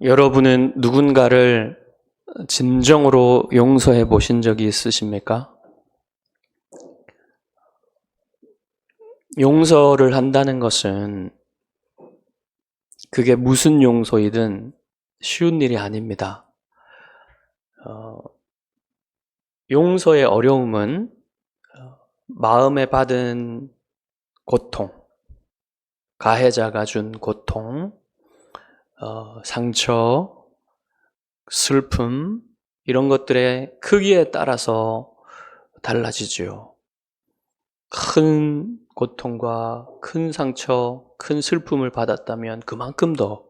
여러분은 누군가를 진정으로 용서해 보신 적이 있으십니까? 용서를 한다는 것은 그게 무슨 용서이든 쉬운 일이 아닙니다. 용서의 어려움은 마음에 받은 고통, 가해자가 준 고통, 상처, 슬픔, 이런 것들의 크기에 따라서 달라지죠. 큰 고통과 큰 상처, 큰 슬픔을 받았다면 그만큼 더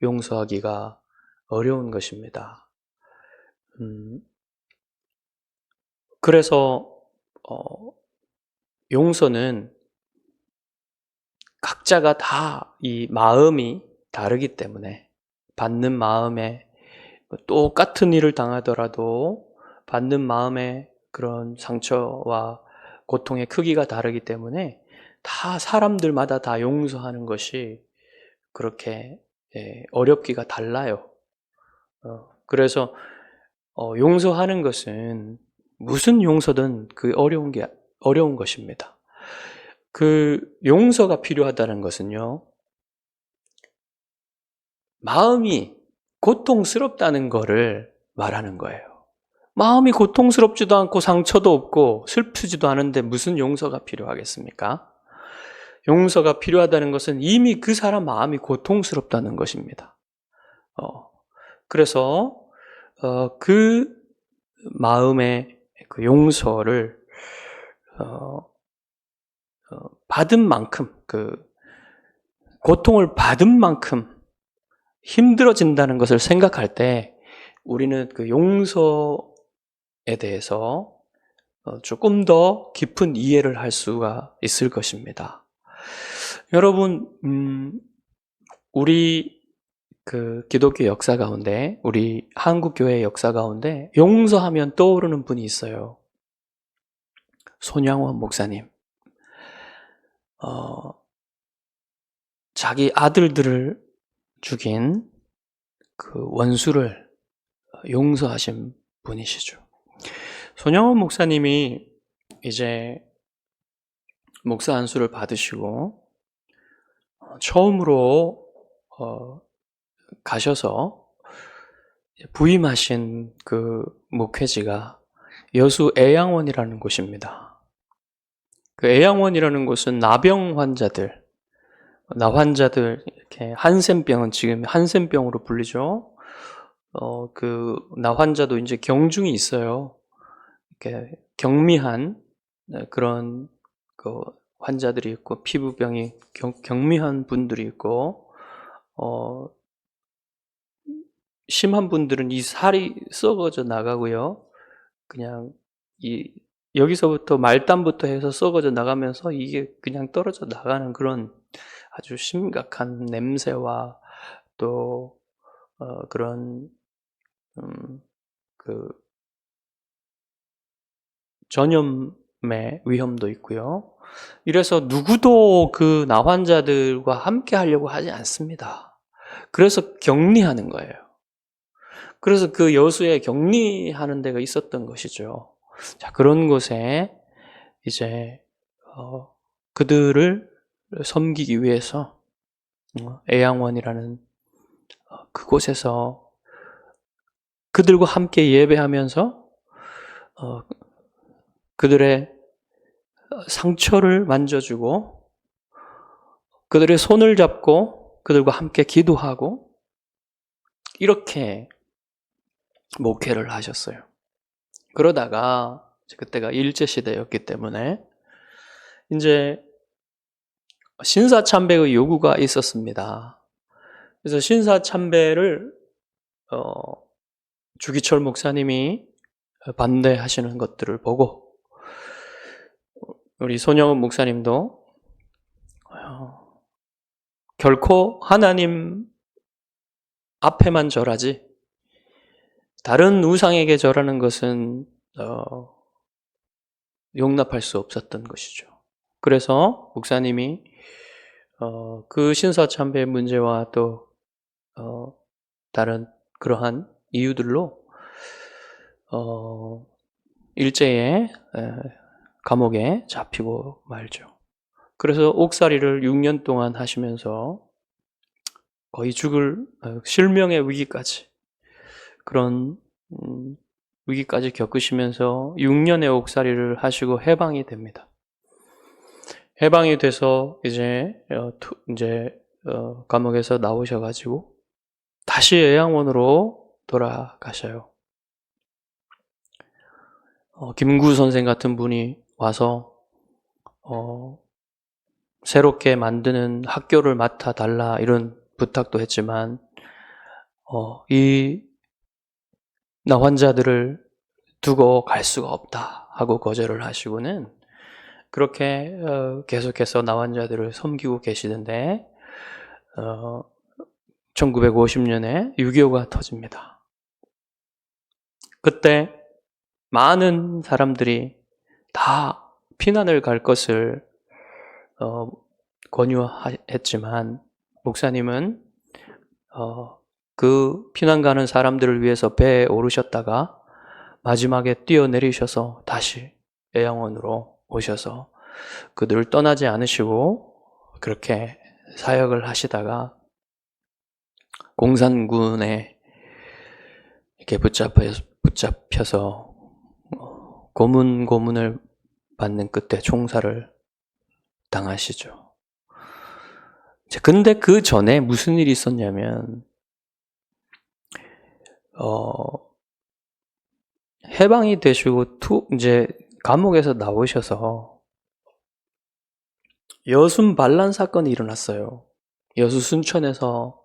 용서하기가 어려운 것입니다. 그래서 용서는 각자가 다 이 마음이 다르기 때문에 받는 마음에 똑같은 일을 당하더라도 받는 마음의 그런 상처와 고통의 크기가 다르기 때문에 다 사람들마다 다 용서하는 것이 그렇게 어렵기가 달라요. 그래서 용서하는 것은 무슨 용서든 그 어려운 것입니다. 그 용서가 필요하다는 것은요, 마음이 고통스럽다는 것을 말하는 거예요. 마음이 고통스럽지도 않고 상처도 없고 슬프지도 않은데 무슨 용서가 필요하겠습니까? 용서가 필요하다는 것은 이미 그 사람 마음이 고통스럽다는 것입니다. 그래서 그 마음의 그 용서를 받은 만큼, 그 고통을 받은 만큼 힘들어진다는 것을 생각할 때 우리는 그 용서에 대해서 조금 더 깊은 이해를 할 수가 있을 것입니다. 여러분, 우리 그 기독교 역사 가운데, 우리 한국교회 역사 가운데 용서하면 떠오르는 분이 있어요. 손양원 목사님. 자기 아들들을 죽인 그 원수를 용서하신 분이시죠. 손양원 목사님이 이제 목사 안수를 받으시고 처음으로 가셔서 부임하신 그 목회지가 여수 애양원이라는 곳입니다. 그 애양원이라는 곳은 나병 환자들, 이렇게 한센병은 지금 한센병으로 불리죠. 그 나환자도 이제 경중이 있어요. 이렇게 경미한 그런 그 환자들이 있고 피부병이 경미한 분들이 있고 심한 분들은 이 살이 썩어져 나가고요. 그냥 여기서부터 말단부터 해서 썩어져 나가면서 이게 그냥 떨어져 나가는 그런 아주 심각한 냄새와 또 그런 그 전염의 위험도 있고요. 이래서 누구도 그 나환자들과 함께 하려고 하지 않습니다. 그래서 격리하는 거예요. 그래서 그 여수에 격리하는 데가 있었던 것이죠. 자, 그런 곳에 이제 그들을 섬기기 위해서 애양원이라는 그곳에서 그들과 함께 예배하면서 그들의 상처를 만져주고 그들의 손을 잡고 그들과 함께 기도하고 이렇게 목회를 하셨어요. 그러다가 그때가 일제시대였기 때문에 이제 신사참배의 요구가 있었습니다. 그래서 신사참배를 주기철 목사님이 반대하시는 것들을 보고 우리 손영은 목사님도 결코 하나님 앞에만 절하지 다른 우상에게 절하는 것은 용납할 수 없었던 것이죠. 그래서 목사님이 그 신사참배 문제와 또 다른 그러한 이유들로 일제에 감옥에 잡히고 말죠. 그래서 옥살이를 6년 동안 하시면서 거의 죽을 실명의 위기까지 그런 위기까지 겪으시면서 6년의 옥살이를 하시고 해방이 됩니다. 해방이 돼서 이제 감옥에서 나오셔가지고 다시 애양원으로 돌아가셔요. 김구 선생 같은 분이 와서 새롭게 만드는 학교를 맡아달라 이런 부탁도 했지만 나 환자들을 두고 갈 수가 없다 하고 거절을 하시고는 그렇게 계속해서 나 환자들을 섬기고 계시는데 1950년에 6.25가 터집니다. 그때 많은 사람들이 다 피난을 갈 것을 권유했지만 목사님은 그 피난 가는 사람들을 위해서 배에 오르셨다가 마지막에 뛰어내리셔서 다시 애양원으로 오셔서 그들을 떠나지 않으시고 그렇게 사역을 하시다가 공산군에 이렇게 붙잡혀서 고문을 받는 끝에 총살을 당하시죠. 근데 그 전에 무슨 일이 있었냐면 해방이 되시고 이제 감옥에서 나오셔서 여순 반란 사건이 일어났어요. 여수 순천에서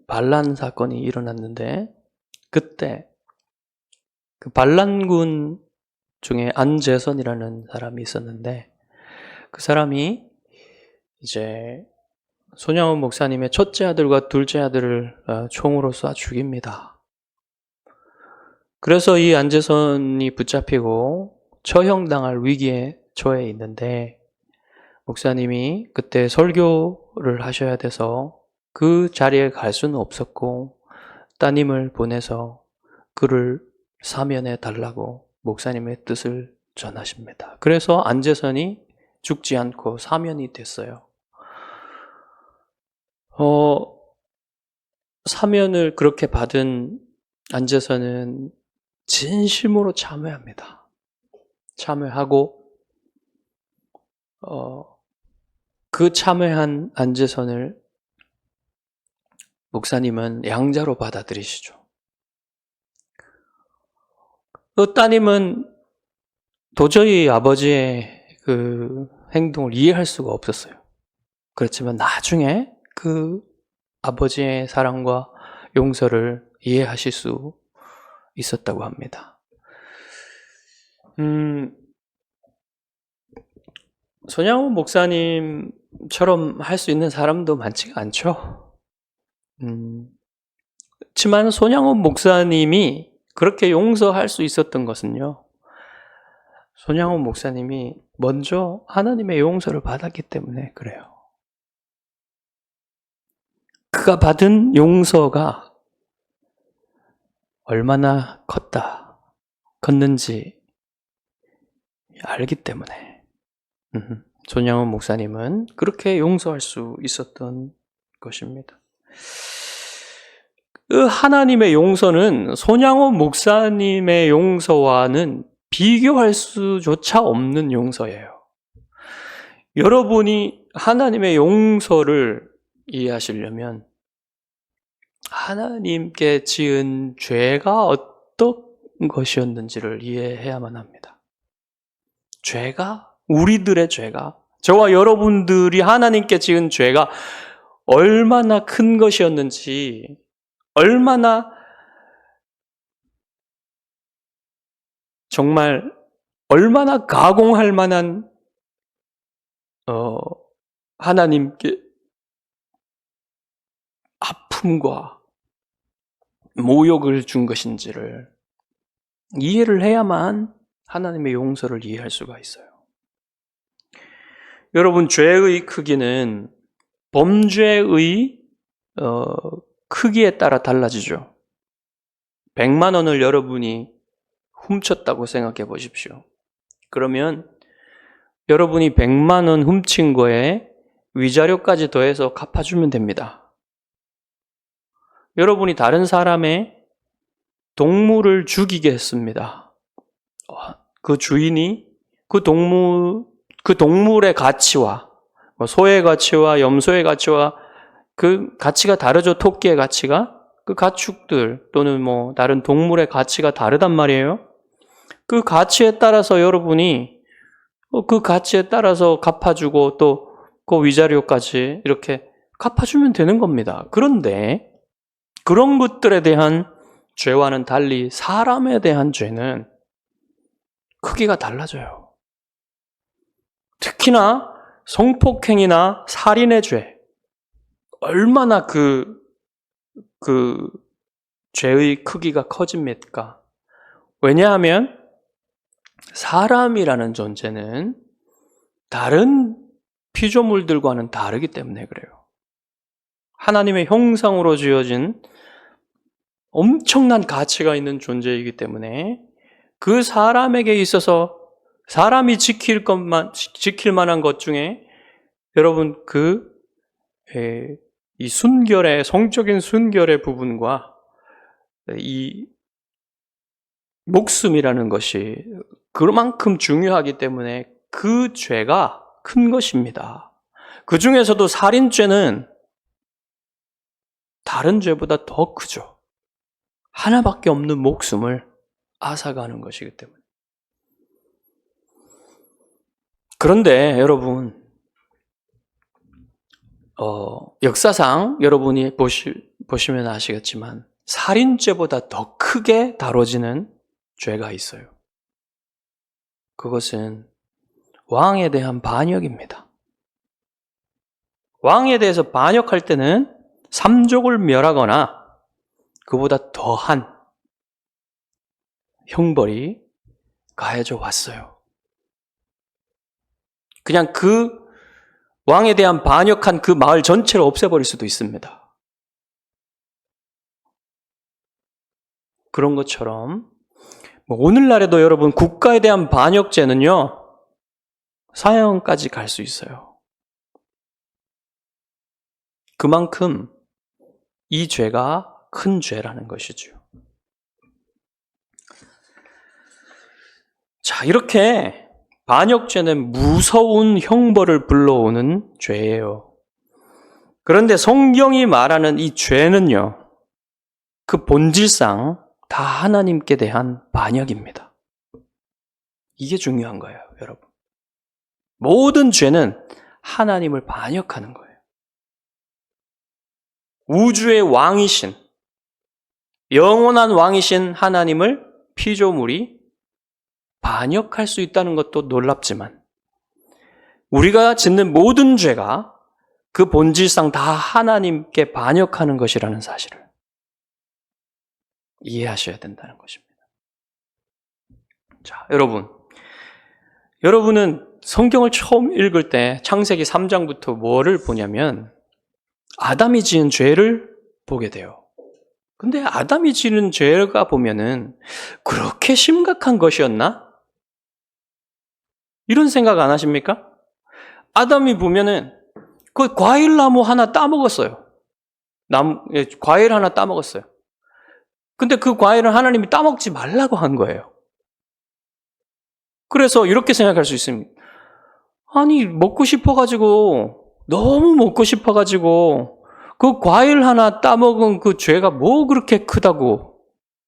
반란 사건이 일어났는데 그때 그 반란군 중에 안재선이라는 사람이 있었는데 그 사람이 이제 손양원 목사님의 첫째 아들과 둘째 아들을 총으로 쏴 죽입니다. 그래서 이 안재선이 붙잡히고 처형당할 위기에 처해 있는데 목사님이 그때 설교를 하셔야 돼서 그 자리에 갈 수는 없었고 따님을 보내서 그를 사면해 달라고 목사님의 뜻을 전하십니다. 그래서 안재선이 죽지 않고 사면이 됐어요. 사면을 그렇게 받은 안재선은 진심으로 참회합니다. 참회하고 그 참회한 안재선을 목사님은 양자로 받아들이시죠. 따님은 도저히 아버지의 그 행동을 이해할 수가 없었어요. 그렇지만 나중에 그 아버지의 사랑과 용서를 이해하실 수 있었다고 합니다. 손양원 목사님처럼 할 수 있는 사람도 많지가 않죠. 그렇지만 손양원 목사님이 그렇게 용서할 수 있었던 것은요. 손양원 목사님이 먼저 하나님의 용서를 받았기 때문에 그래요. 그가 받은 용서가 얼마나 컸는지 알기 때문에 손양원 목사님은 그렇게 용서할 수 있었던 것입니다. 그 하나님의 용서는 손양원 목사님의 용서와는 비교할 수조차 없는 용서예요. 여러분이 하나님의 용서를 이해하시려면 하나님께 지은 죄가 어떤 것이었는지를 이해해야만 합니다. 우리들의 죄가, 저와 여러분들이 하나님께 지은 죄가 얼마나 큰 것이었는지, 얼마나 가공할 만한 하나님께 아픔과 모욕을 준 것인지를 이해를 해야만 하나님의 용서를 이해할 수가 있어요. 여러분, 죄의 크기는 범죄의 크기에 따라 달라지죠. 100만 원을 여러분이 훔쳤다고 생각해 보십시오. 그러면 여러분이 100만 원 훔친 거에 위자료까지 더해서 갚아주면 됩니다. 여러분이 다른 사람의 동물을 죽이게 했습니다. 그 주인이 그 동물의 가치와 소의 가치와 염소의 가치와 그 가치가 다르죠. 토끼의 가치가. 그 가축들 또는 다른 동물의 가치가 다르단 말이에요. 그 가치에 따라서 여러분이 그 가치에 따라서 갚아주고 또 그 위자료까지 이렇게 갚아주면 되는 겁니다. 그런데 그런 것들에 대한 죄와는 달리 사람에 대한 죄는 크기가 달라져요. 특히나 성폭행이나 살인의 죄, 얼마나 그 죄의 크기가 커집니까? 왜냐하면 사람이라는 존재는 다른 피조물들과는 다르기 때문에 그래요. 하나님의 형상으로 지어진 엄청난 가치가 있는 존재이기 때문에 그 사람에게 있어서 사람이 지킬 만한 것 중에 여러분 이 순결의 성적인 순결의 부분과 이 목숨이라는 것이 그만큼 중요하기 때문에 그 죄가 큰 것입니다. 그 중에서도 살인죄는 다른 죄보다 더 크죠. 하나밖에 없는 목숨을 앗아가는 것이기 때문에. 그런데 여러분, 역사상 여러분이 보시면 아시겠지만 살인죄보다 더 크게 다뤄지는 죄가 있어요. 그것은 왕에 대한 반역입니다. 왕에 대해서 반역할 때는 삼족을 멸하거나 그보다 더한 형벌이 가해져 왔어요. 그냥 그 왕에 대한 반역한 그 마을 전체를 없애버릴 수도 있습니다. 그런 것처럼 오늘날에도 여러분 국가에 대한 반역죄는요, 사형까지 갈 수 있어요. 그만큼 이 죄가 큰 죄라는 것이죠. 자, 이렇게 반역죄는 무서운 형벌을 불러오는 죄예요. 그런데 성경이 말하는 이 죄는요, 그 본질상 다 하나님께 대한 반역입니다. 이게 중요한 거예요, 여러분. 모든 죄는 하나님을 반역하는 거예요. 우주의 왕이신, 영원한 왕이신 하나님을 피조물이 반역할 수 있다는 것도 놀랍지만 우리가 짓는 모든 죄가 그 본질상 다 하나님께 반역하는 것이라는 사실을 이해하셔야 된다는 것입니다. 자, 여러분은 성경을 처음 읽을 때 창세기 3장부터 뭐를 보냐면 아담이 지은 죄를 보게 돼요. 근데 아담이 지은 죄가 보면은 그렇게 심각한 것이었나? 이런 생각 안 하십니까? 아담이 보면은 그 과일나무 하나 따먹었어요. 과일 하나 따먹었어요. 근데 그 과일은 하나님이 따먹지 말라고 한 거예요. 그래서 이렇게 생각할 수 있습니다. 아니, 먹고 싶어가지고, 너무 먹고 싶어가지고, 그 과일 하나 따먹은 그 죄가 뭐 그렇게 크다고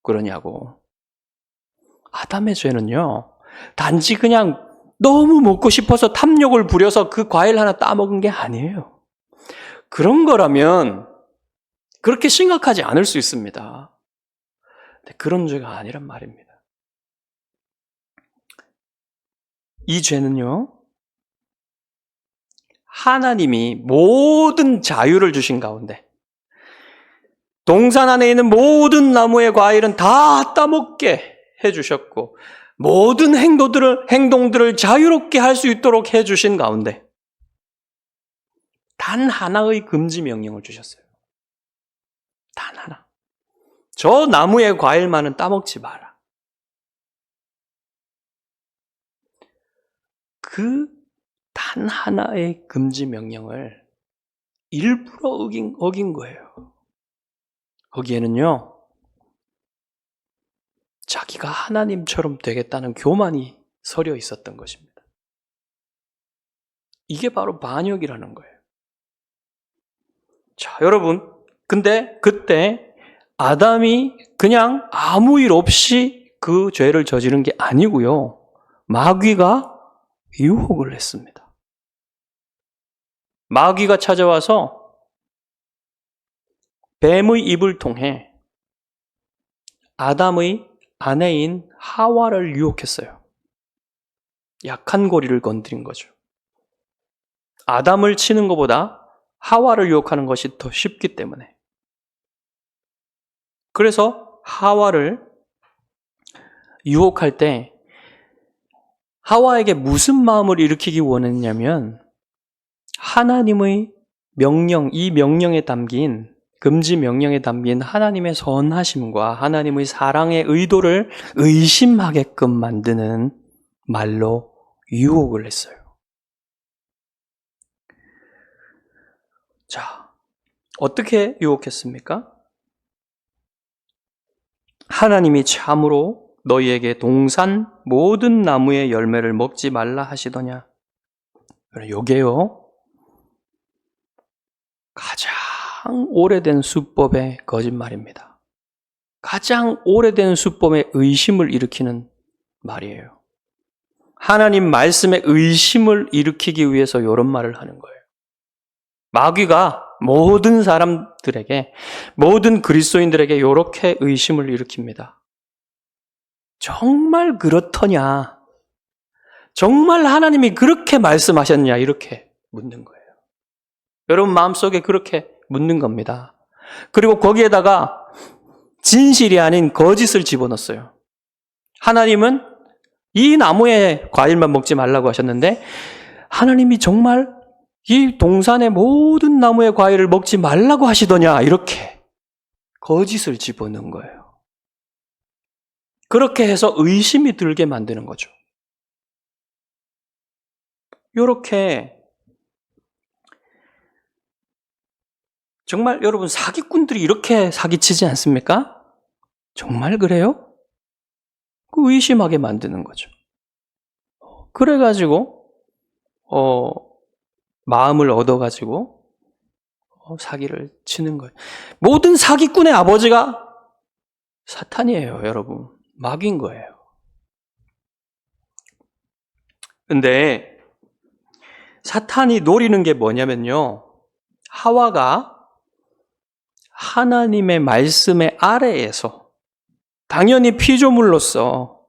그러냐고. 아담의 죄는요, 단지 그냥 너무 먹고 싶어서 탐욕을 부려서 그 과일 하나 따먹은 게 아니에요. 그런 거라면 그렇게 심각하지 않을 수 있습니다. 근데 그런 죄가 아니란 말입니다. 이 죄는요, 하나님이 모든 자유를 주신 가운데 동산 안에 있는 모든 나무의 과일은 다 따먹게 해주셨고 모든 행동들을 자유롭게 할 수 있도록 해주신 가운데 단 하나의 금지 명령을 주셨어요. 단 하나. 저 나무의 과일만은 따먹지 마라. 그 단 하나의 금지 명령을 일부러 어긴 거예요. 거기에는요, 자기가 하나님처럼 되겠다는 교만이 서려 있었던 것입니다. 이게 바로 반역이라는 거예요. 자, 여러분, 근데 그때 아담이 그냥 아무 일 없이 그 죄를 저지른 게 아니고요. 마귀가 유혹을 했습니다. 마귀가 찾아와서 뱀의 입을 통해 아담의 아내인 하와를 유혹했어요. 약한 고리를 건드린 거죠. 아담을 치는 것보다 하와를 유혹하는 것이 더 쉽기 때문에. 그래서 하와를 유혹할 때 하와에게 무슨 마음을 일으키기 원했냐면 하나님의 명령, 이 명령에 담긴 금지 명령에 담긴 하나님의 선하심과 하나님의 사랑의 의도를 의심하게끔 만드는 말로 유혹을 했어요. 자, 어떻게 유혹했습니까? 하나님이 참으로 너희에게 동산 모든 나무의 열매를 먹지 말라 하시더냐? 요게요, 가장 오래된 수법의 거짓말입니다. 가장 오래된 수법의 의심을 일으키는 말이에요. 하나님 말씀에 의심을 일으키기 위해서 이런 말을 하는 거예요. 마귀가 모든 사람들에게, 모든 그리스도인들에게 이렇게 의심을 일으킵니다. 정말 그렇더냐? 정말 하나님이 그렇게 말씀하셨냐? 이렇게 묻는 거예요. 여러분 마음속에 그렇게 묻는 겁니다. 그리고 거기에다가 진실이 아닌 거짓을 집어넣었어요. 하나님은 이 나무의 과일만 먹지 말라고 하셨는데 하나님이 정말 이 동산의 모든 나무의 과일을 먹지 말라고 하시더냐? 이렇게 거짓을 집어넣은 거예요. 그렇게 해서 의심이 들게 만드는 거죠. 이렇게 정말 여러분 사기꾼들이 이렇게 사기치지 않습니까? 정말 그래요? 그 의심하게 만드는 거죠. 그래가지고 마음을 얻어가지고 사기를 치는 거예요. 모든 사기꾼의 아버지가 사탄이에요, 여러분. 마귀인 거예요. 근데 사탄이 노리는 게 뭐냐면요, 하와가 하나님의 말씀의 아래에서 당연히 피조물로서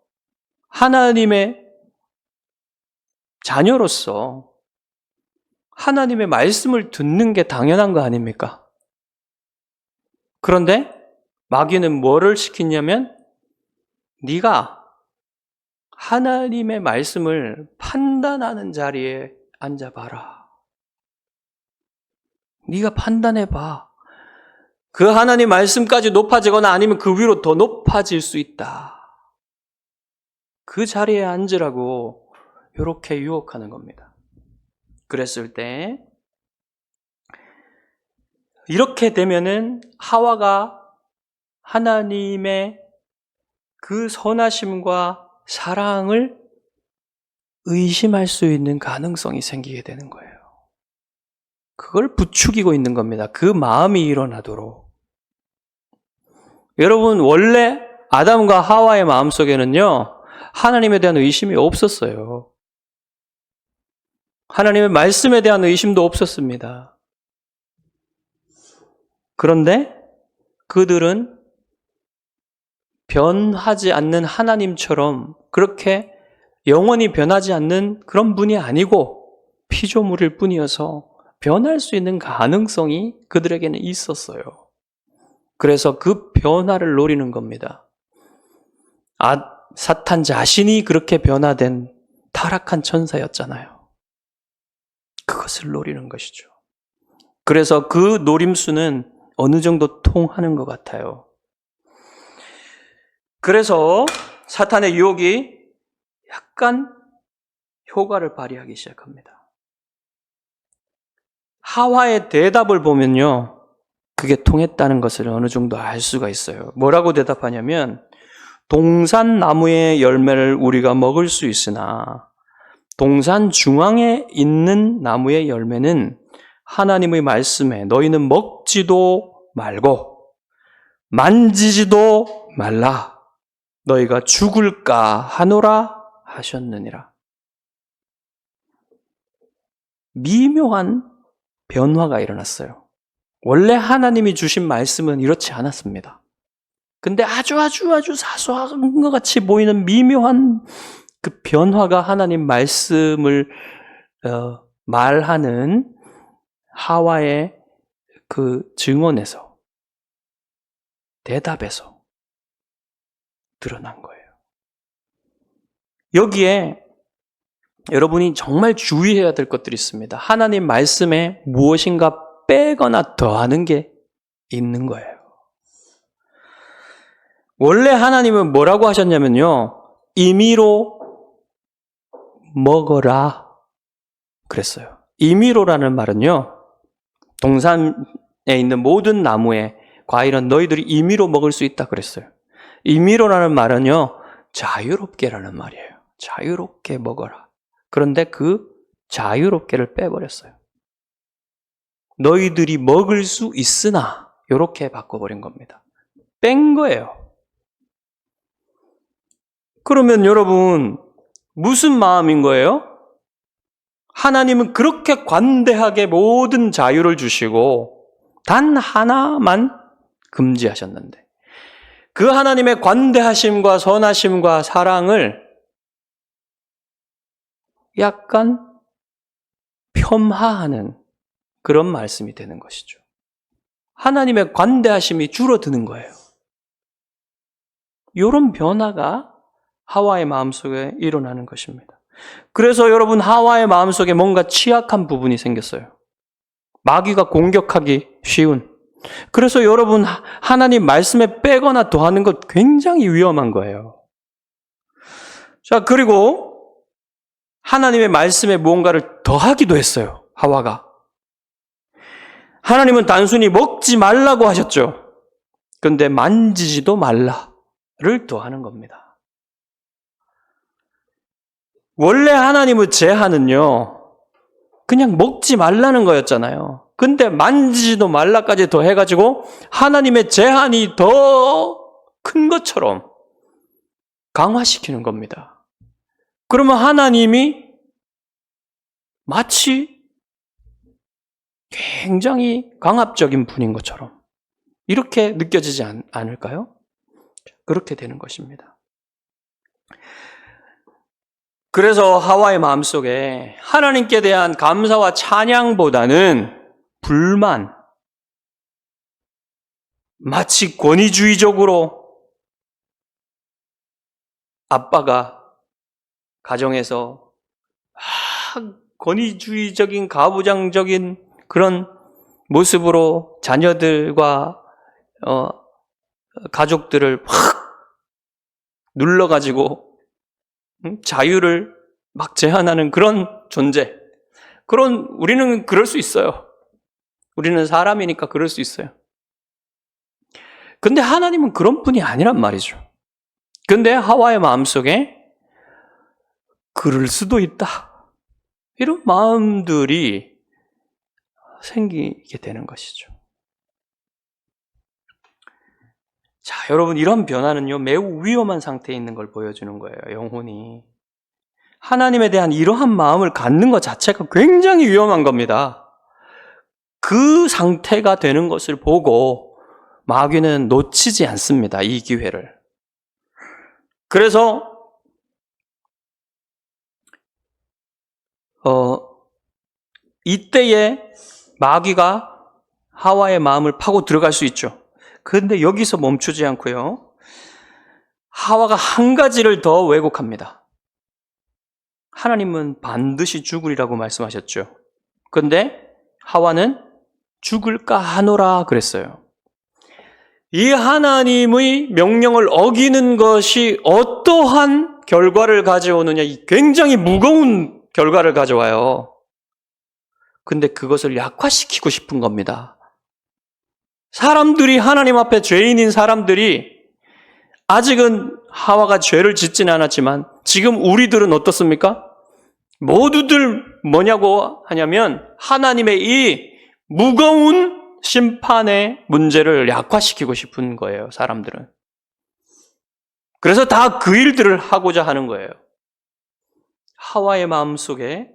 하나님의 자녀로서 하나님의 말씀을 듣는 게 당연한 거 아닙니까? 그런데 마귀는 뭐를 시키냐면 네가 하나님의 말씀을 판단하는 자리에 앉아봐라. 네가 판단해봐. 그 하나님 말씀까지 높아지거나 아니면 그 위로 더 높아질 수 있다. 그 자리에 앉으라고 이렇게 유혹하는 겁니다. 그랬을 때 이렇게 되면은 하와가 하나님의 그 선하심과 사랑을 의심할 수 있는 가능성이 생기게 되는 거예요. 그걸 부추기고 있는 겁니다. 그 마음이 일어나도록. 여러분, 원래 아담과 하와의 마음속에는요, 하나님에 대한 의심이 없었어요. 하나님의 말씀에 대한 의심도 없었습니다. 그런데 그들은 변하지 않는 하나님처럼 그렇게 영원히 변하지 않는 그런 분이 아니고 피조물일 뿐이어서 변할 수 있는 가능성이 그들에게는 있었어요. 그래서 그 변화를 노리는 겁니다. 사탄 자신이 그렇게 변화된 타락한 천사였잖아요. 그것을 노리는 것이죠. 그래서 그 노림수는 어느 정도 통하는 것 같아요. 그래서 사탄의 유혹이 약간 효과를 발휘하기 시작합니다. 하와의 대답을 보면요, 그게 통했다는 것을 어느 정도 알 수가 있어요. 뭐라고 대답하냐면, 동산 나무의 열매를 우리가 먹을 수 있으나 동산 중앙에 있는 나무의 열매는 하나님의 말씀에 너희는 먹지도 말고 만지지도 말라. 너희가 죽을까 하노라 하셨느니라. 미묘한 변화가 일어났어요. 원래 하나님이 주신 말씀은 이렇지 않았습니다. 근데 아주 사소한 것 같이 보이는 미묘한 그 변화가 하나님 말씀을 말하는 하와의 그 증언에서, 대답에서 드러난 거예요. 여기에 여러분이 정말 주의해야 될 것들이 있습니다. 하나님 말씀에 무엇인가 빼거나 더하는 게 있는 거예요. 원래 하나님은 뭐라고 하셨냐면요, 임의로 먹어라 그랬어요. 임의로라는 말은요, 동산에 있는 모든 나무의 과일은 너희들이 임의로 먹을 수 있다 그랬어요. 임의로라는 말은요, 자유롭게라는 말이에요. 자유롭게 먹어라. 그런데 그 자유롭게를 빼버렸어요. 너희들이 먹을 수 있으나 이렇게 바꿔버린 겁니다. 뺀 거예요. 그러면 여러분, 무슨 마음인 거예요? 하나님은 그렇게 관대하게 모든 자유를 주시고 단 하나만 금지하셨는데, 그 하나님의 관대하심과 선하심과 사랑을 약간 폄하하는 그런 말씀이 되는 것이죠. 하나님의 관대하심이 줄어드는 거예요. 이런 변화가 하와의 마음속에 일어나는 것입니다. 그래서 여러분, 하와의 마음속에 뭔가 취약한 부분이 생겼어요. 마귀가 공격하기 쉬운. 그래서 여러분, 하나님 말씀에 빼거나 더하는 것 굉장히 위험한 거예요. 자, 그리고 하나님의 말씀에 무언가를 더하기도 했어요. 하와가. 하나님은 단순히 먹지 말라고 하셨죠. 그런데 만지지도 말라를 더하는 겁니다. 원래 하나님의 제한은요, 그냥 먹지 말라는 거였잖아요. 근데 만지지도 말라까지 더 해가지고 하나님의 제한이 더 큰 것처럼 강화시키는 겁니다. 그러면 하나님이 마치 굉장히 강압적인 분인 것처럼 이렇게 느껴지지 않을까요? 그렇게 되는 것입니다. 그래서 하와의 마음속에 하나님께 대한 감사와 찬양보다는 불만, 마치 권위주의적으로 아빠가 가정에서 권위주의적인 가부장적인 그런 모습으로 자녀들과 가족들을 확 눌러가지고 자유를 막 제한하는 그런 존재. 우리는 그럴 수 있어요. 우리는 사람이니까 그럴 수 있어요. 근데 하나님은 그런 분이 아니란 말이죠. 근데 하와의 마음속에 그럴 수도 있다, 이런 마음들이 생기게 되는 것이죠. 자, 여러분, 이런 변화는요, 매우 위험한 상태에 있는 걸 보여주는 거예요. 영혼이 하나님에 대한 이러한 마음을 갖는 것 자체가 굉장히 위험한 겁니다. 그 상태가 되는 것을 보고 마귀는 놓치지 않습니다, 이 기회를. 그래서 이때에 마귀가 하와의 마음을 파고 들어갈 수 있죠. 그런데 여기서 멈추지 않고요, 하와가 한 가지를 더 왜곡합니다. 하나님은 반드시 죽으리라고 말씀하셨죠. 그런데 하와는 죽을까 하노라 그랬어요. 이 하나님의 명령을 어기는 것이 어떠한 결과를 가져오느냐, 굉장히 무거운 결과를 가져와요. 근데 그것을 약화시키고 싶은 겁니다. 사람들이, 하나님 앞에 죄인인 사람들이 아직은 하와가 죄를 짓지는 않았지만 지금 우리들은 어떻습니까? 모두들 뭐냐고 하냐면 하나님의 이 무거운 심판의 문제를 약화시키고 싶은 거예요, 사람들은. 그래서 다 그 일들을 하고자 하는 거예요. 하와의 마음속에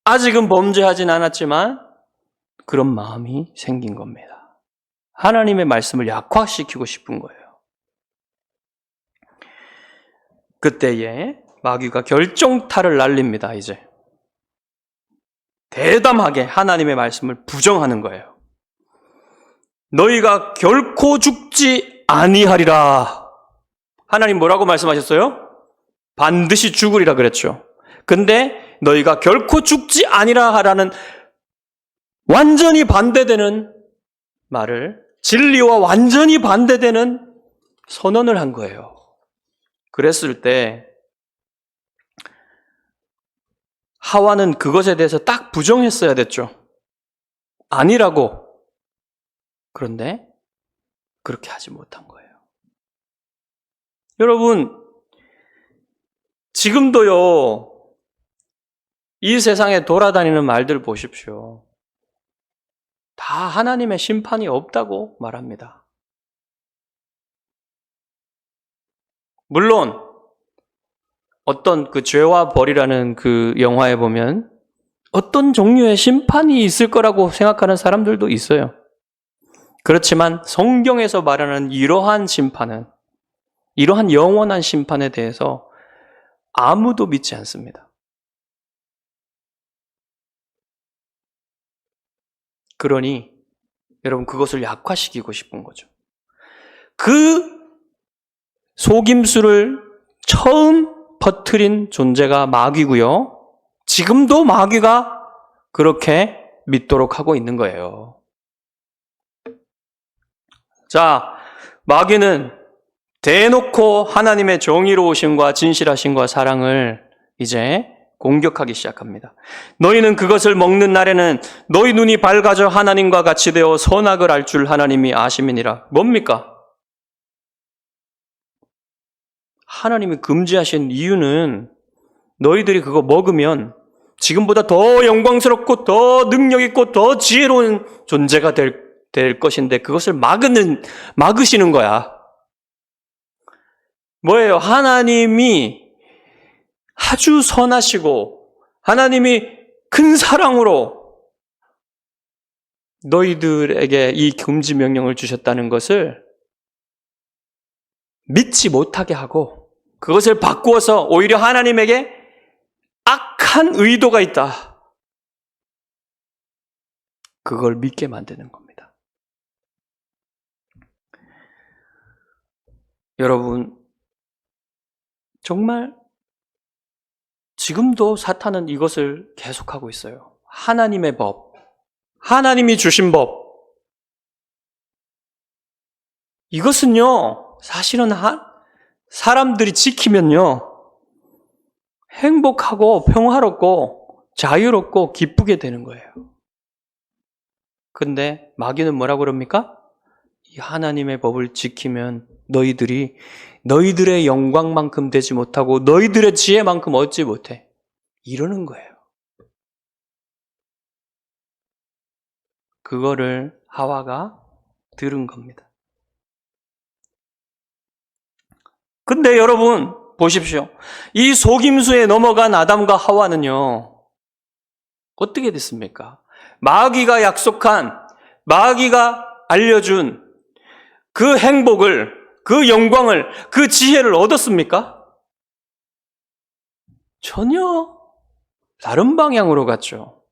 아직은 범죄하진 않았지만 그런 마음이 생긴 겁니다. 하나님의 말씀을 약화시키고 싶은 거예요. 그때에 마귀가 결정타를 날립니다, 이제. 대담하게 하나님의 말씀을 부정하는 거예요. 너희가 결코 죽지 아니하리라. 하나님 뭐라고 말씀하셨어요? 반드시 죽으리라 그랬죠. 근데 너희가 결코 죽지 아니라라는 완전히 반대되는 말을, 진리와 완전히 반대되는 선언을 한 거예요. 그랬을 때 하와는 그것에 대해서 딱 부정했어야 됐죠. 아니라고. 그런데 그렇게 하지 못한 거예요. 여러분, 지금도요, 이 세상에 돌아다니는 말들 보십시오. 다 하나님의 심판이 없다고 말합니다. 물론 어떤 그 죄와 벌이라는 그 영화에 보면 어떤 종류의 심판이 있을 거라고 생각하는 사람들도 있어요. 그렇지만 성경에서 말하는 이러한 심판은, 이러한 영원한 심판에 대해서 아무도 믿지 않습니다. 그러니 여러분, 그것을 약화시키고 싶은 거죠. 그 속임수를 처음 퍼뜨린 존재가 마귀고요. 지금도 마귀가 그렇게 믿도록 하고 있는 거예요. 자, 마귀는 대놓고 하나님의 정의로우심과 진실하심과 사랑을 이제 공격하기 시작합니다. 너희는 그것을 먹는 날에는 너희 눈이 밝아져 하나님과 같이 되어 선악을 알 줄 하나님이 아심이니라. 뭡니까? 하나님이 금지하신 이유는 너희들이 그거 먹으면 지금보다 더 영광스럽고 더 능력 있고 더 지혜로운 존재가 될 것인데 그것을 막으시는 거야. 뭐예요? 하나님이 아주 선하시고 하나님이 큰 사랑으로 너희들에게 이 금지 명령을 주셨다는 것을 믿지 못하게 하고 그것을 바꾸어서 오히려 하나님에게 악한 의도가 있다. 그걸 믿게 만드는 겁니다. 여러분, 정말 지금도 사탄은 이것을 계속하고 있어요. 하나님의 법, 하나님이 주신 법. 이것은요, 사실은 사람들이 지키면요, 행복하고 평화롭고 자유롭고 기쁘게 되는 거예요. 근데 마귀는 뭐라고 그럽니까? 이 하나님의 법을 지키면 너희들이 너희들의 영광만큼 되지 못하고 너희들의 지혜만큼 얻지 못해. 이러는 거예요. 그거를 하와가 들은 겁니다. 근데 여러분 보십시오. 이 속임수에 넘어간 아담과 하와는요, 어떻게 됐습니까? 마귀가 약속한, 마귀가 알려준 그 행복을, 그 영광을, 그 지혜를 얻었습니까? 전혀 다른 방향으로 갔죠.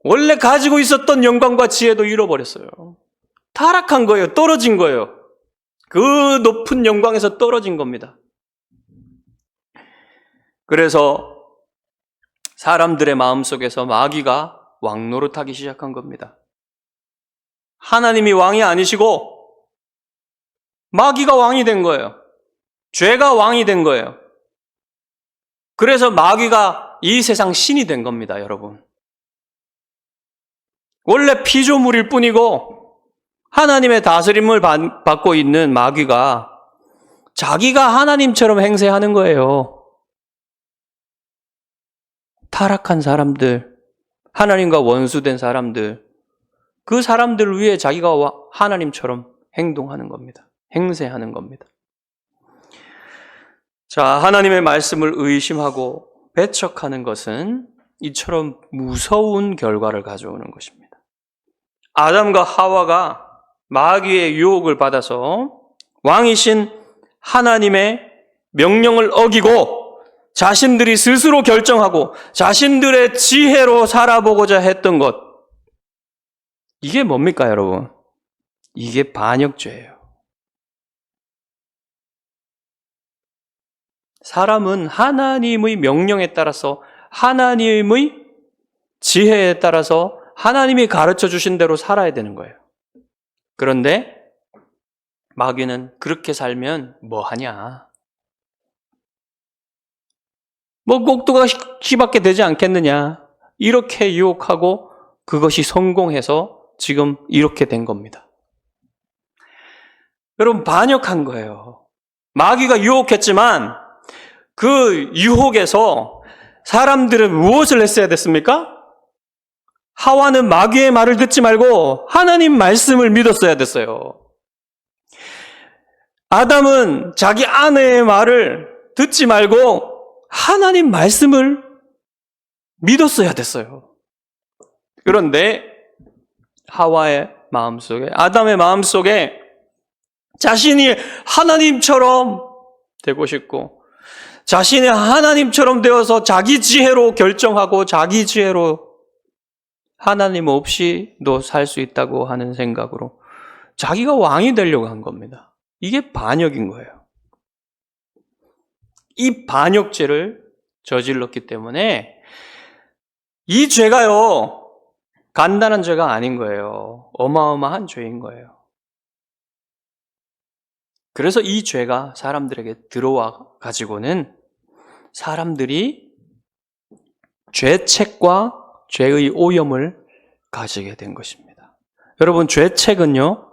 원래 가지고 있었던 영광과 지혜도 잃어버렸어요. 타락한 거예요. 떨어진 거예요. 그 높은 영광에서 떨어진 겁니다. 그래서 사람들의 마음속에서 마귀가 왕노릇하기 시작한 겁니다. 하나님이 왕이 아니시고 마귀가 왕이 된 거예요. 죄가 왕이 된 거예요. 그래서 마귀가 이 세상 신이 된 겁니다, 여러분. 원래 피조물일 뿐이고 하나님의 다스림을 받고 있는 마귀가 자기가 하나님처럼 행세하는 거예요. 타락한 사람들, 하나님과 원수된 사람들, 그 사람들을 위해 자기가 하나님처럼 행동하는 겁니다. 행세하는 겁니다. 자, 하나님의 말씀을 의심하고 배척하는 것은 이처럼 무서운 결과를 가져오는 것입니다. 아담과 하와가 마귀의 유혹을 받아서 왕이신 하나님의 명령을 어기고 자신들이 스스로 결정하고 자신들의 지혜로 살아보고자 했던 것, 이게 뭡니까, 여러분? 이게 반역죄예요. 사람은 하나님의 명령에 따라서, 하나님의 지혜에 따라서 하나님이 가르쳐 주신 대로 살아야 되는 거예요. 그런데 마귀는 그렇게 살면 뭐 하냐? 뭐 꼭두가 씨밖에 되지 않겠느냐? 이렇게 유혹하고 그것이 성공해서 지금 이렇게 된 겁니다. 여러분, 반역한 거예요. 마귀가 유혹했지만 그 유혹에서 사람들은 무엇을 했어야 됐습니까? 하와는 마귀의 말을 듣지 말고 하나님 말씀을 믿었어야 됐어요. 아담은 자기 아내의 말을 듣지 말고 하나님 말씀을 믿었어야 됐어요. 그런데 하와의 마음속에, 아담의 마음속에 자신이 하나님처럼 되고 싶고 자신이 하나님처럼 되어서 자기 지혜로 결정하고 자기 지혜로 하나님 없이도 살 수 있다고 하는 생각으로 자기가 왕이 되려고 한 겁니다. 이게 반역인 거예요. 이 반역죄를 저질렀기 때문에 이 죄가요, 간단한 죄가 아닌 거예요. 어마어마한 죄인 거예요. 그래서 이 죄가 사람들에게 들어와 가지고는 사람들이 죄책과 죄의 오염을 가지게 된 것입니다. 여러분, 죄책은요,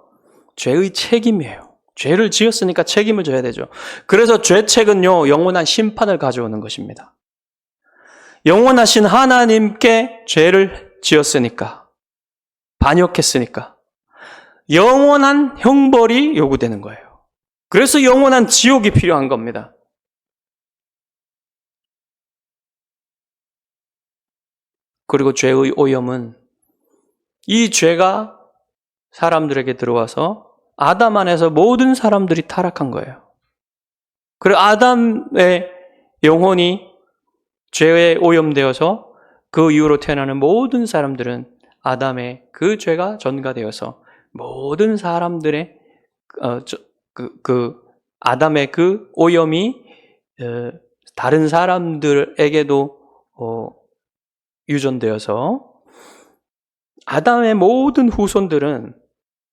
죄의 책임이에요. 죄를 지었으니까 책임을 져야 되죠. 그래서 죄책은요, 영원한 심판을 가져오는 것입니다. 영원하신 하나님께 죄를 지었으니까, 반역했으니까 영원한 형벌이 요구되는 거예요. 그래서 영원한 지옥이 필요한 겁니다. 그리고 죄의 오염은 이 죄가 사람들에게 들어와서 아담 안에서 모든 사람들이 타락한 거예요. 그리고 아담의 영혼이 죄에 오염되어서 그 이후로 태어나는 모든 사람들은 아담의 그 죄가 전가되어서 모든 사람들의 아담의 그 오염이 다른 사람들에게도 유전되어서 아담의 모든 후손들은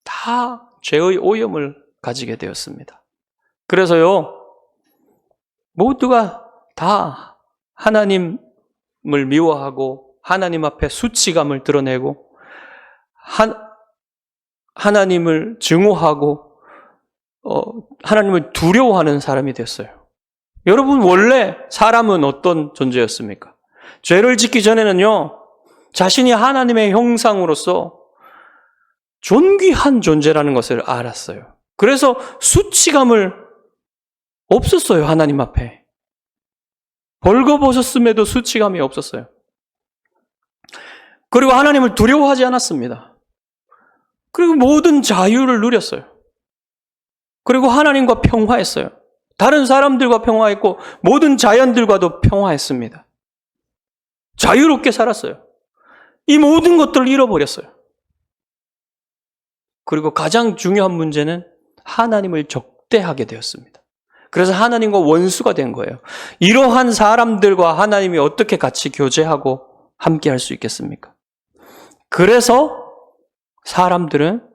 다 죄의 오염을 가지게 되었습니다. 그래서요, 모두가 다 하나님을 미워하고 하나님 앞에 수치감을 드러내고 하나님을 증오하고 하나님을 두려워하는 사람이 됐어요. 여러분, 원래 사람은 어떤 존재였습니까? 죄를 짓기 전에는요, 자신이 하나님의 형상으로서 존귀한 존재라는 것을 알았어요. 그래서 수치감을 없었어요, 하나님 앞에. 벌거벗었음에도 수치감이 없었어요. 그리고 하나님을 두려워하지 않았습니다. 그리고 모든 자유를 누렸어요. 그리고 하나님과 평화했어요. 다른 사람들과 평화했고 모든 자연들과도 평화했습니다. 자유롭게 살았어요. 이 모든 것들을 잃어버렸어요. 그리고 가장 중요한 문제는 하나님을 적대하게 되었습니다. 그래서 하나님과 원수가 된 거예요. 이러한 사람들과 하나님이 어떻게 같이 교제하고 함께 할 수 있겠습니까? 그래서 사람들은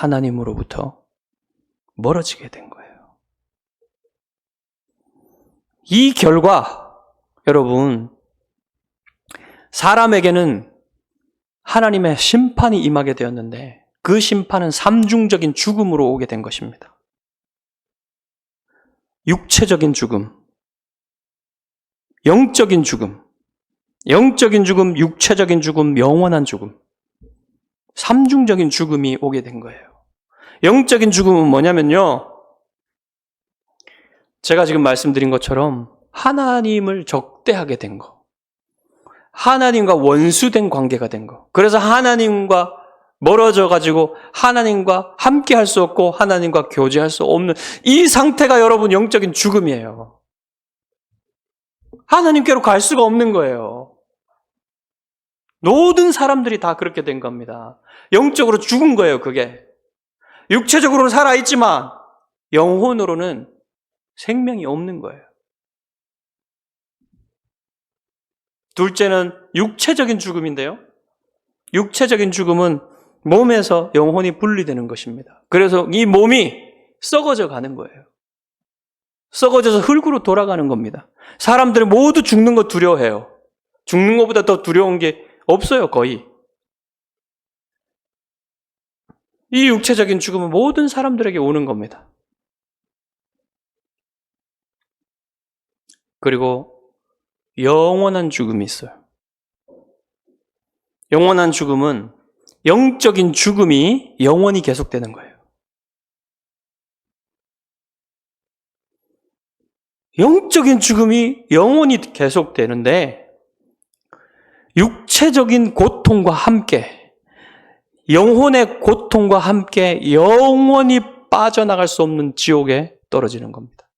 하나님으로부터 멀어지게 된 거예요. 이 결과, 여러분, 사람에게는 하나님의 심판이 임하게 되었는데 그 심판은 삼중적인 죽음으로 오게 된 것입니다. 육체적인 죽음, 영적인 죽음, 육체적인 죽음, 영원한 죽음. 삼중적인 죽음이 오게 된 거예요. 영적인 죽음은 뭐냐면요. 제가 지금 말씀드린 것처럼 하나님을 적대하게 된 거. 하나님과 원수된 관계가 된 거. 그래서 하나님과 멀어져 가지고 하나님과 함께 할 수 없고 하나님과 교제할 수 없는 이 상태가 여러분 영적인 죽음이에요. 하나님께로 갈 수가 없는 거예요. 모든 사람들이 다 그렇게 된 겁니다. 영적으로 죽은 거예요, 그게. 육체적으로는 살아있지만 영혼으로는 생명이 없는 거예요. 둘째는 육체적인 죽음인데요. 육체적인 죽음은 몸에서 영혼이 분리되는 것입니다. 그래서 이 몸이 썩어져 가는 거예요. 썩어져서 흙으로 돌아가는 겁니다. 사람들이 모두 죽는 거 두려워해요. 죽는 것보다 더 두려운 게 없어요, 거의. 이 육체적인 죽음은 모든 사람들에게 오는 겁니다. 그리고 영원한 죽음이 있어요. 영원한 죽음은 영적인 죽음이 영원히 계속되는 거예요. 영적인 죽음이 영원히 계속되는데 육체적인 고통과 함께 영혼의 고통과 함께 영원히 빠져나갈 수 없는 지옥에 떨어지는 겁니다.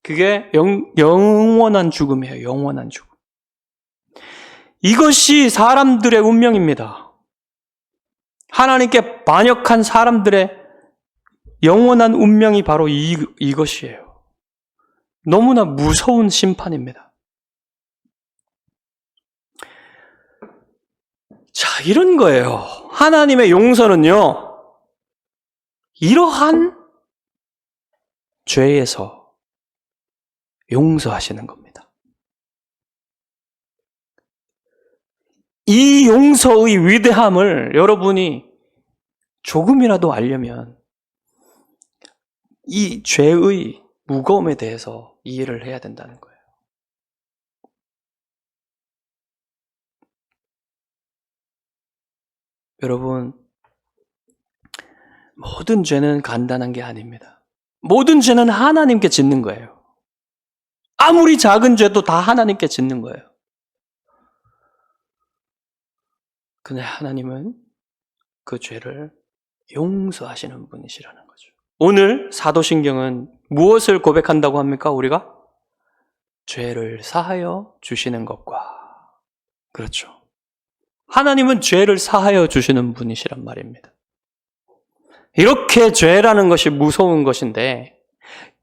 그게 영원한 죽음이에요. 영원한 죽음. 이것이 사람들의 운명입니다. 하나님께 반역한 사람들의 영원한 운명이 바로 이것이에요. 너무나 무서운 심판입니다. 자, 이런 거예요. 하나님의 용서는요, 이러한 죄에서 용서하시는 겁니다. 이 용서의 위대함을 여러분이 조금이라도 알려면 이 죄의 무거움에 대해서 이해를 해야 된다는 거예요. 여러분, 모든 죄는 간단한 게 아닙니다. 모든 죄는 하나님께 짓는 거예요. 아무리 작은 죄도 다 하나님께 짓는 거예요. 근데 하나님은 그 죄를 용서하시는 분이시라는 거죠. 오늘 사도신경은 무엇을 고백한다고 합니까? 우리가? 죄를 사하여 주시는 것과. 그렇죠. 하나님은 죄를 사하여 주시는 분이시란 말입니다. 이렇게 죄라는 것이 무서운 것인데,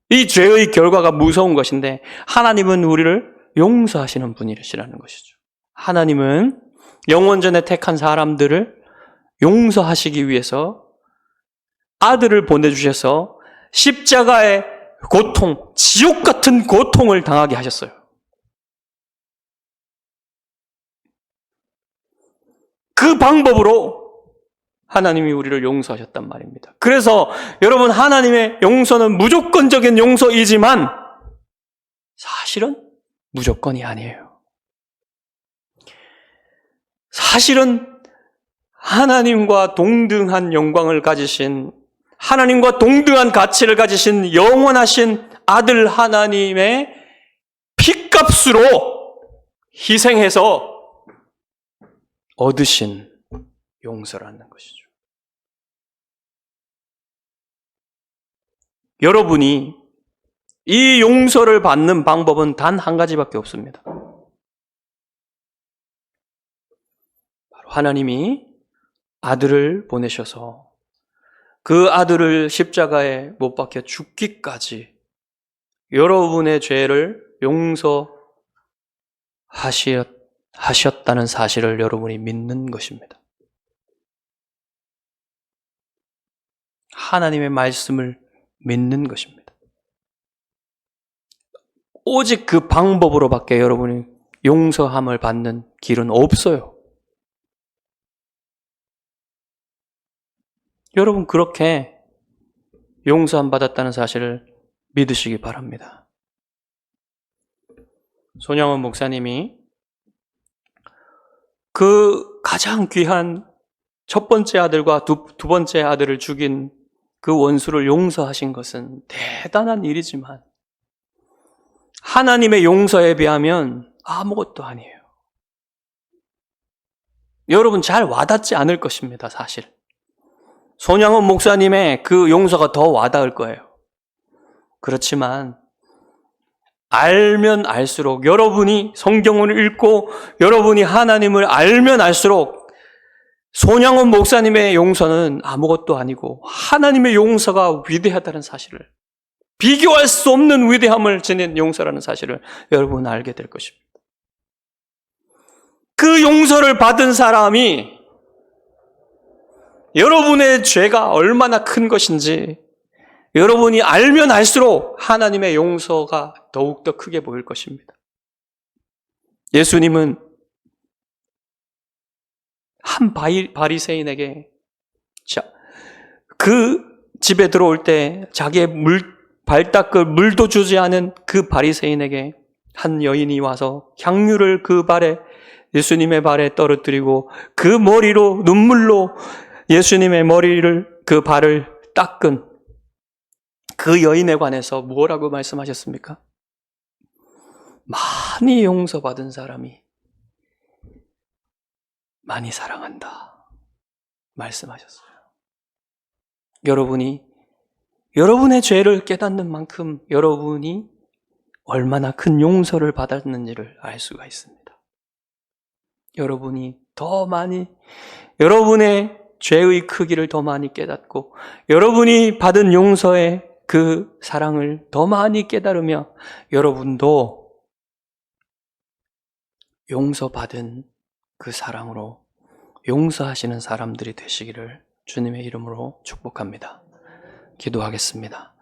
이 죄의 결과가 무서운 것인데, 하나님은 우리를 용서하시는 분이시라는 것이죠. 하나님은 영원전에 택한 사람들을 용서하시기 위해서 아들을 보내주셔서 십자가의 고통, 지옥 같은 고통을 당하게 하셨어요. 그 방법으로 하나님이 우리를 용서하셨단 말입니다. 그래서 여러분, 하나님의 용서는 무조건적인 용서이지만 사실은 무조건이 아니에요. 사실은 하나님과 동등한 영광을 가지신, 하나님과 동등한 가치를 가지신 영원하신 아들 하나님의 피값으로 희생해서 얻으신 용서라는 것이죠. 여러분이 이 용서를 받는 방법은 단 한 가지밖에 없습니다. 바로 하나님이 아들을 보내셔서 그 아들을 십자가에 못 박혀 죽기까지 여러분의 죄를 용서하셨다는 사실을 여러분이 믿는 것입니다. 하나님의 말씀을 믿는 것입니다. 오직 그 방법으로밖에 여러분이 용서함을 받는 길은 없어요. 여러분 그렇게 용서함 받았다는 사실을 믿으시기 바랍니다. 손양원 목사님이 그 가장 귀한 첫 번째 아들과 두 번째 아들을 죽인 그 원수를 용서하신 것은 대단한 일이지만 하나님의 용서에 비하면 아무것도 아니에요. 여러분 잘 와닿지 않을 것입니다, 사실. 손양원 목사님의 그 용서가 더 와닿을 거예요. 그렇지만 알면 알수록 여러분이 성경을 읽고 여러분이 하나님을 알면 알수록 손양원 목사님의 용서는 아무것도 아니고 하나님의 용서가 위대하다는 사실을, 비교할 수 없는 위대함을 지닌 용서라는 사실을 여러분 알게 될 것입니다. 그 용서를 받은 사람이 여러분의 죄가 얼마나 큰 것인지 여러분이 알면 알수록 하나님의 용서가 더욱더 크게 보일 것입니다. 예수님은 한 바리새인에게 그 집에 들어올 때 자기의 발 닦을 물도 주지 않은 그 바리새인에게 한 여인이 와서 향유를 그 발에, 예수님의 발에 떨어뜨리고 그 머리로, 눈물로 예수님의 머리를, 그 발을 닦은 그 여인에 관해서 뭐라고 말씀하셨습니까? 많이 용서받은 사람이 많이 사랑한다 말씀하셨어요. 여러분이 여러분의 죄를 깨닫는 만큼 여러분이 얼마나 큰 용서를 받았는지를 알 수가 있습니다. 여러분이 더 많이, 여러분의 죄의 크기를 더 많이 깨닫고 여러분이 받은 용서의 그 사랑을 더 많이 깨달으며 여러분도 용서받은 그 사랑으로 용서하시는 사람들이 되시기를 주님의 이름으로 축복합니다. 기도하겠습니다.